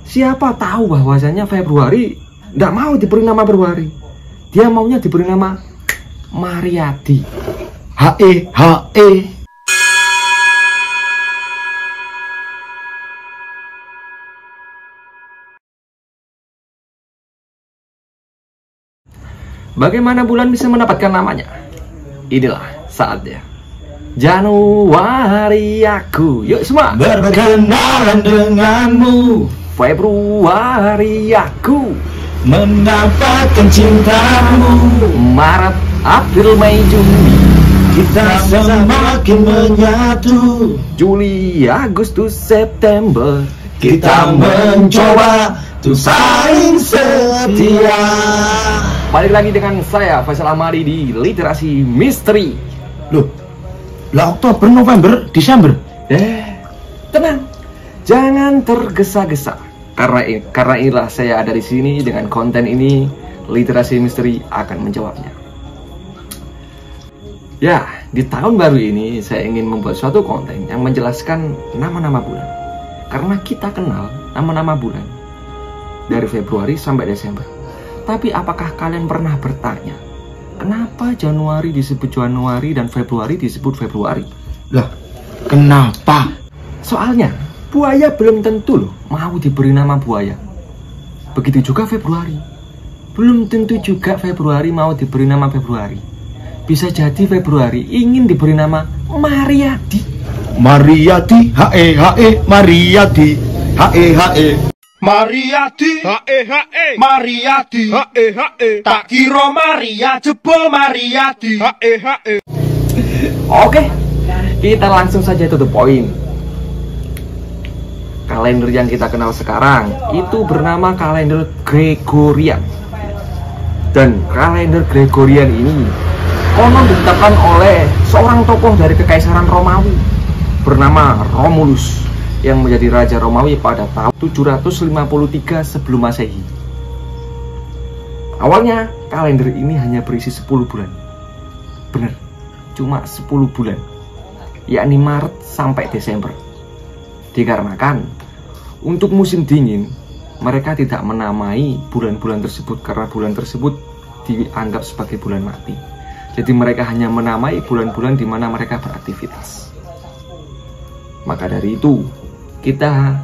Siapa tahu bahwasanya Februari nggak mau diberi nama Februari. Dia maunya diberi nama Mariadi. He. Bagaimana bulan bisa mendapatkan namanya? Inilah saatnya. Januari aku. Yuk semua berkenalan denganmu. Februari aku mendapatkan cintamu. Maret, April, Mei, Juni Kita semakin menyatu. Juli, Agustus, September Kita mencoba untuk saling setia. Balik lagi dengan saya Faisal Amari di Literasi Misteri. Loh, lah Oktober, November, Desember. Tenang, jangan tergesa-gesa. Karena inilah saya ada di sini dengan konten ini. Literasi Misteri akan menjawabnya. Ya, di tahun baru ini saya ingin membuat suatu konten yang menjelaskan nama-nama bulan. Karena kita kenal nama-nama bulan dari Februari sampai Desember. Tapi apakah kalian pernah bertanya, kenapa Januari disebut Januari dan Februari disebut Februari? Lah, kenapa? Soalnya buaya belum tentu loh mau diberi nama buaya. Begitu juga Februari. Belum tentu juga Februari mau diberi nama Februari. Bisa jadi Februari ingin diberi nama Mariadi. Mariadi, Mariadi, Mariadi, Mariadi, tak kira Maria jebol Mariadi. Oke, kita langsung saja to the point. Kalender yang kita kenal sekarang itu bernama kalender Gregorian. Dan kalender Gregorian ini konon ditetapkan oleh seorang tokoh dari Kekaisaran Romawi bernama Romulus yang menjadi Raja Romawi pada tahun 753 sebelum Masehi. Awalnya kalender ini hanya berisi 10 bulan. Bener, cuma 10 bulan, yakni Maret sampai Desember. Dikarenakan untuk musim dingin mereka tidak menamai bulan-bulan tersebut karena bulan tersebut dianggap sebagai bulan mati. Jadi mereka hanya menamai bulan-bulan di mana mereka beraktivitas. Maka dari itu kita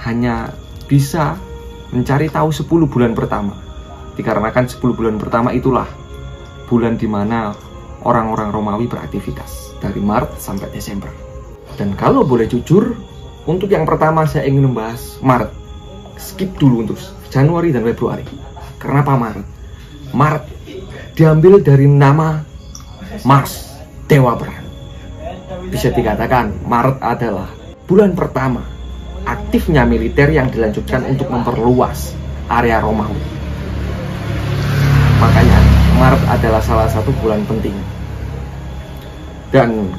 hanya bisa mencari tahu 10 bulan pertama. Dikarenakan 10 bulan pertama itulah bulan di mana orang-orang Romawi beraktivitas dari Maret sampai Desember. Dan kalau boleh jujur, untuk yang pertama saya ingin membahas Maret. Skip dulu untuk Januari dan Februari. Kenapa Maret? Maret diambil dari nama Mars, dewa perang. Bisa dikatakan Maret adalah bulan pertama aktifnya militer yang dilanjutkan untuk memperluas area Romawi. Makanya Maret adalah salah satu bulan penting. Dan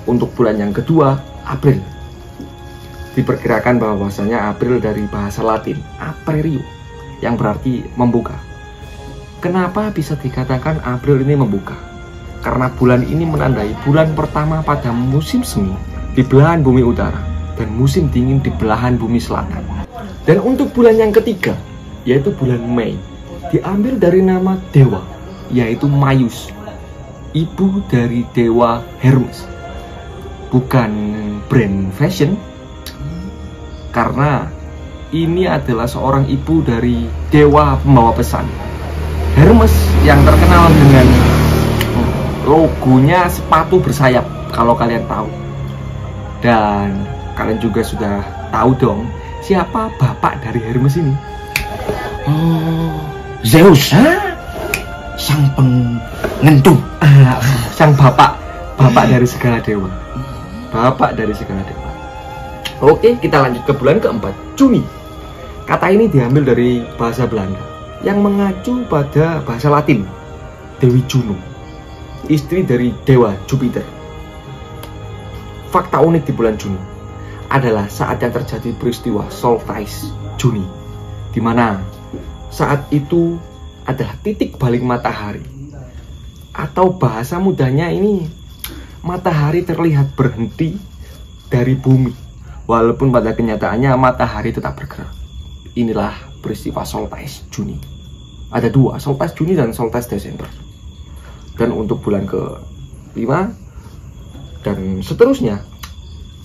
untuk bulan yang kedua, April. Diperkirakan bahwasanya April dari bahasa Latin Apririo yang berarti membuka. Kenapa bisa dikatakan April ini membuka? Karena bulan ini menandai bulan pertama pada musim semi di belahan bumi utara dan musim dingin di belahan bumi selatan. Dan untuk bulan yang ketiga, yaitu bulan Mei, diambil dari nama dewa, yaitu Maius, ibu dari dewa Hermes. Bukan brand fashion, karena ini adalah seorang ibu dari dewa pembawa pesan, Hermes, yang terkenal dengan logonya sepatu bersayap, kalau kalian tahu. Dan kalian juga sudah tahu dong siapa bapak dari Hermes ini. Zeus, sang penentu, sang bapak dari segala dewa, bapak dari segala dewa. Oke, kita lanjut ke bulan keempat, Juni. Kata ini diambil dari bahasa Belanda yang mengacu pada bahasa Latin, Dewi Juno, istri dari dewa Jupiter. Fakta unik di bulan Juni adalah saat yang terjadi peristiwa solstice Juni, di mana saat itu adalah titik balik matahari, atau bahasa mudahnya ini, matahari terlihat berhenti dari bumi, walaupun pada kenyataannya matahari tetap bergerak. inilah peristiwa Solstice Juni. Ada dua, Solstice Juni dan Solstice Desember. Dan untuk bulan ke-5 dan seterusnya,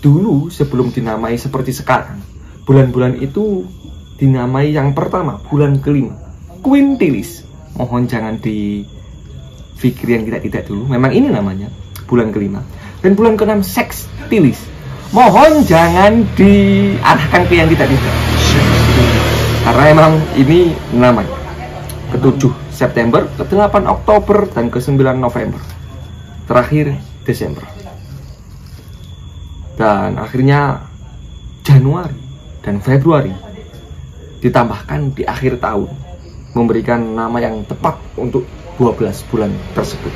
dulu sebelum dinamai seperti sekarang, bulan-bulan itu dinamai yang pertama, bulan ke-5, Quintilis. Mohon jangan dipikir yang tidak dulu, memang ini namanya, bulan ke-5. Dan bulan ke-6, Sextilis. Mohon jangan diarahkan ke yang tidak. Karena emang ini namanya. Ke-7 September, ke-8 Oktober, dan ke-9 November. Terakhir Desember. Dan akhirnya Januari dan Februari ditambahkan di akhir tahun, memberikan nama yang tepat untuk 12 bulan tersebut.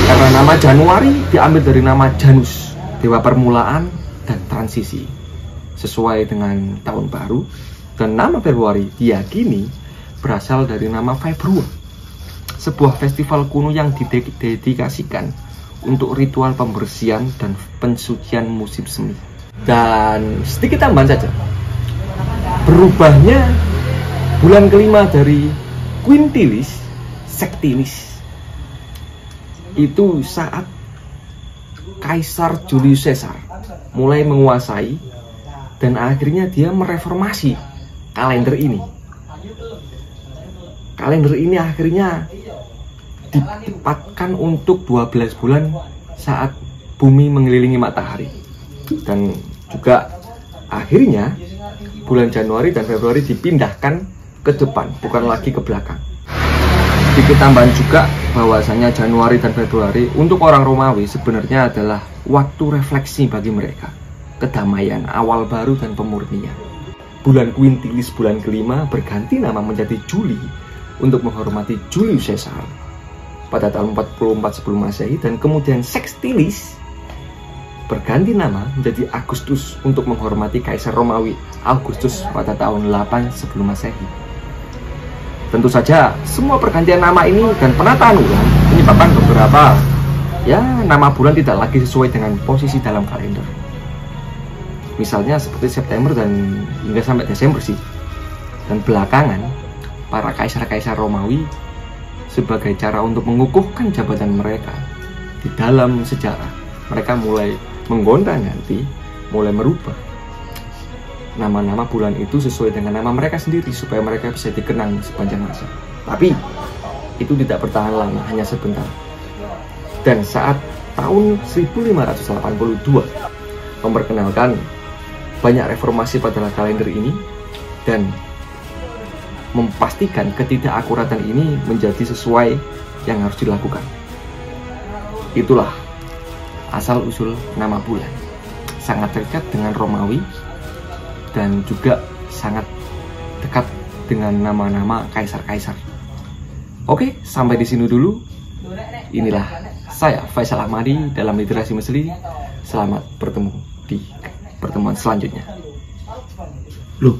Karena nama Januari diambil dari nama Janus, dewa permulaan dan transisi, sesuai dengan tahun baru. Dan nama Februari diyakini berasal dari nama Februa, sebuah festival kuno yang didedikasikan untuk ritual pembersihan dan pensucian musim semi. Dan sedikit tambahan saja, berubahnya bulan ke-5 dari Quintilis, Sextilis, itu saat Kaisar Julius Caesar mulai menguasai dan akhirnya dia mereformasi kalender ini. Kalender ini akhirnya ditempatkan untuk 12 bulan saat bumi mengelilingi matahari. Dan juga akhirnya bulan Januari dan Februari dipindahkan ke depan, bukan lagi ke belakang. Sedikit tambahan juga bahwasanya Januari dan Februari untuk orang Romawi sebenarnya adalah waktu refleksi bagi mereka, kedamaian, awal baru dan pemurnian. Bulan Quintilis, bulan ke-5, berganti nama menjadi Juli untuk menghormati Julius Caesar pada tahun 44 sebelum Masehi, dan kemudian Sextilis berganti nama menjadi Agustus untuk menghormati Kaisar Romawi Augustus pada tahun 8 sebelum Masehi. Tentu saja semua pergantian nama ini dan penataan ulang menyebabkan beberapa nama bulan tidak lagi sesuai dengan posisi dalam kalender. Misalnya seperti September dan hingga sampai Desember sih. Dan belakangan para kaisar-kaisar Romawi sebagai cara untuk mengukuhkan jabatan mereka di dalam sejarah, mereka mulai menggonta-ganti, mulai merubah nama-nama bulan itu sesuai dengan nama mereka sendiri supaya mereka bisa dikenang sepanjang masa. Tapi itu tidak bertahan lama, hanya sebentar. Dan saat tahun 1582 memperkenalkan banyak reformasi pada kalender ini dan memastikan ketidakakuratan ini menjadi sesuai yang harus dilakukan. Itulah asal-usul nama bulan. Sangat dekat dengan Romawi dan juga sangat dekat dengan nama-nama kaisar-kaisar. Oke, sampai di sini dulu. Inilah saya Faisal Ahmadi dalam Literasi Musli. Selamat bertemu di pertemuan selanjutnya. Loh,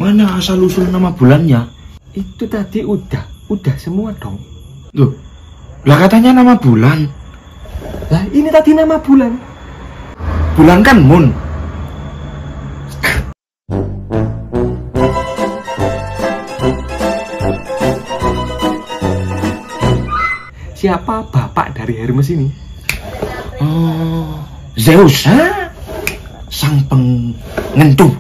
mana asal-usul nama bulannya? Itu tadi udah semua dong. Loh, lah katanya nama bulan. Lah ini tadi nama bulan. Bulan kan moon. Siapa bapak dari Hermes ini? Zeus, sang pengentu.